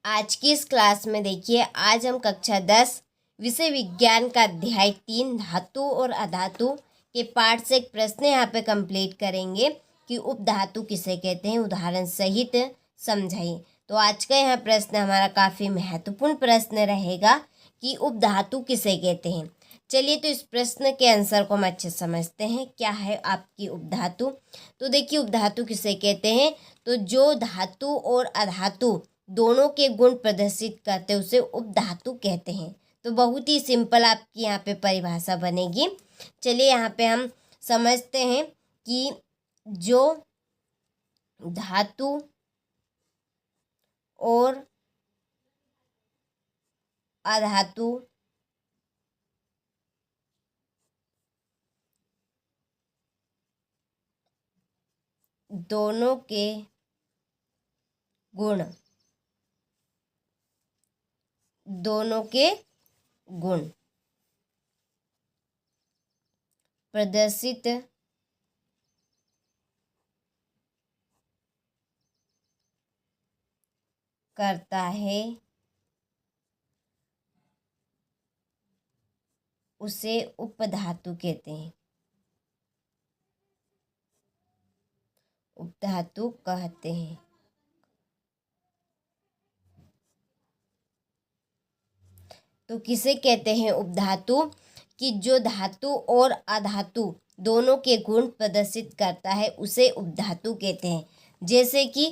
आज की इस क्लास में देखिए, आज हम कक्षा 10 विषय विज्ञान का अध्याय 3 धातु और अधातु के पाठ से एक प्रश्न यहाँ पे कंप्लीट करेंगे कि उपधातु किसे कहते हैं, उदाहरण सहित समझाइए। तो आज का यह प्रश्न हमारा काफ़ी महत्वपूर्ण प्रश्न रहेगा कि उपधातु किसे कहते हैं। चलिए तो इस प्रश्न के आंसर को हम अच्छे समझते हैं। क्या है आपकी उपधातु? तो देखिए, उपधातु किसे कहते हैं, तो जो धातु और अधातु दोनों के गुण प्रदर्शित करते हैं उसे उपधातु कहते हैं। तो बहुत ही सिंपल आपकी यहाँ पे परिभाषा बनेगी। चलिए यहाँ पे हम समझते हैं कि जो धातु और अधातु दोनों के गुण प्रदर्शित करता है उसे उपधातु कहते हैं, उपधातु कहते हैं। तो किसे कहते हैं उपधातु? कि जो धातु और अधातु दोनों के गुण प्रदर्शित करता है उसे उपधातु कहते हैं। जैसे कि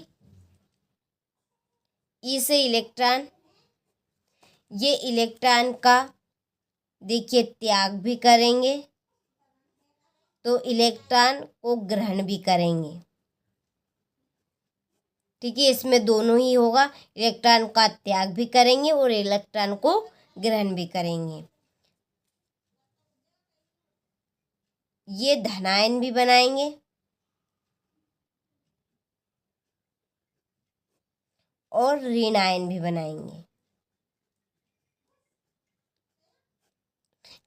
ई से इलेक्ट्रॉन, ये इलेक्ट्रॉन का देखिए त्याग भी करेंगे तो इलेक्ट्रॉन को ग्रहण भी करेंगे। ठीक है, इसमें दोनों ही होगा, इलेक्ट्रॉन का त्याग भी करेंगे और इलेक्ट्रॉन को ग्रहण भी करेंगे। ये धनायन भी बनाएंगे और ऋणायन भी बनाएंगे।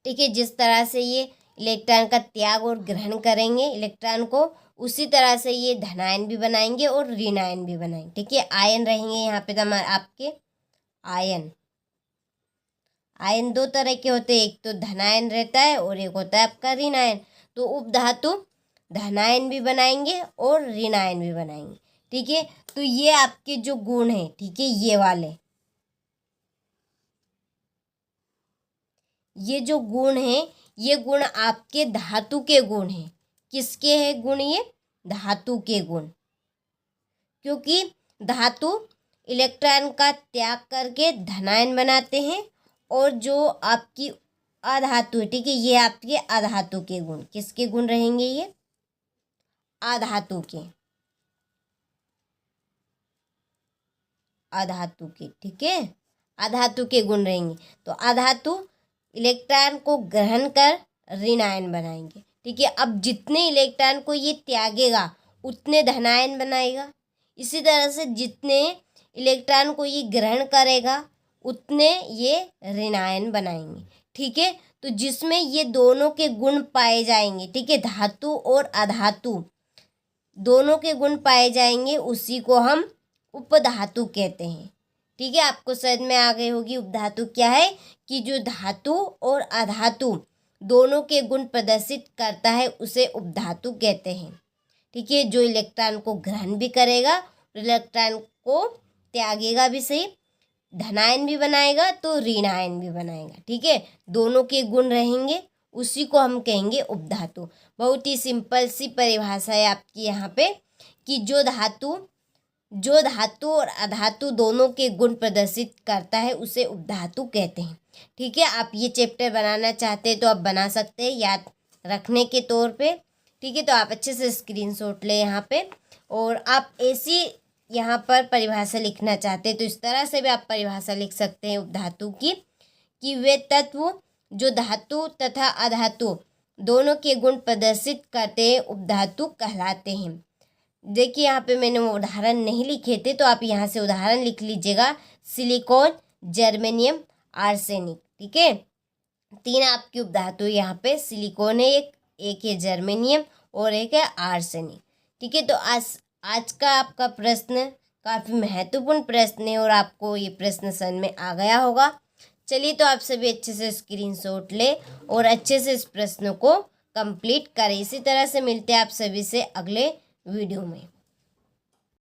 ठीक है, जिस तरह से ये इलेक्ट्रॉन का त्याग और ग्रहण करेंगे इलेक्ट्रॉन को, उसी तरह से ये धनायन भी बनाएंगे और ऋणायन भी बनाएंगे। ठीक है, आयन रहेंगे यहाँ पे हमारे आपके आयन दो तरह के होते हैं, एक तो धनायन रहता है और एक होता है आपका ऋणायन। तो उपधातु धनायन भी बनाएंगे और ऋणायन भी बनाएंगे। ठीक है, तो ये आपके जो गुण हैं, ठीक है, ये वाले ये जो गुण हैं, ये गुण आपके धातु के गुण हैं। किसके हैं गुण? ये धातु के गुण। क्योंकि धातु इलेक्ट्रॉन का त्याग करके धनायन बनाते हैं और जो आपकी अधातु है, ठीक है, ये आपके अधातु के गुण। किसके गुण रहेंगे? ये अधातु के, ठीक है, अधातु के गुण रहेंगे। तो अधातु इलेक्ट्रॉन को ग्रहण कर ऋणायन बनाएंगे। ठीक है, अब जितने इलेक्ट्रॉन को ये त्यागेगा उतने धनायन बनाएगा। इसी तरह से जितने इलेक्ट्रॉन को ये ग्रहण करेगा उतने ये ऋणायन बनाएंगे। ठीक है, तो जिसमें ये दोनों के गुण पाए जाएंगे, ठीक है, धातु और अधातु दोनों के गुण पाए जाएंगे, उसी को हम उपधातु कहते हैं। ठीक है, आपको समझ में आ गई होगी उपधातु क्या है, कि जो धातु और अधातु दोनों के गुण प्रदर्शित करता है उसे उपधातु कहते हैं। ठीक है, जो इलेक्ट्रॉन को ग्रहण भी करेगा, इलेक्ट्रॉन को त्यागेगा भी सही, धनायन भी बनाएगा तो ऋणायन भी बनाएगा। ठीक है, दोनों के गुण रहेंगे, उसी को हम कहेंगे उपधातु। बहुत ही सिंपल सी परिभाषा है आपकी यहाँ पे कि जो धातु और अधातु दोनों के गुण प्रदर्शित करता है उसे उपधातु कहते हैं। ठीक है, आप ये चैप्टर बनाना चाहते हैं तो आप बना सकते हैं याद रखने के तौर पे। ठीक है, तो आप अच्छे से स्क्रीनशॉट लें यहाँ पे, और आप ऐसी यहाँ पर परिभाषा लिखना चाहते हैं तो इस तरह से भी आप परिभाषा लिख सकते हैं उपधातु की, कि वे तत्व जो धातु तथा अधातु दोनों के गुण प्रदर्शित करते हैं उपधातु कहलाते हैं। देखिए, यहाँ पे मैंने उदाहरण नहीं लिखे थे तो आप यहाँ से उदाहरण लिख लीजिएगा। Silicon, germanium, arsenic. ठीक है, तीन आपकी उपधातु यहाँ पे, सिलिकॉन है एक है जर्मेनियम और एक है आर्सेनिक। ठीक है, तो आज का आपका प्रश्न काफ़ी महत्वपूर्ण प्रश्न है और आपको ये प्रश्न समझ में आ गया होगा। चलिए तो आप सभी अच्छे से स्क्रीनशॉट ले और अच्छे से इस प्रश्न को कंप्लीट करें। इसी तरह से मिलते हैं आप सभी से अगले वीडियो में।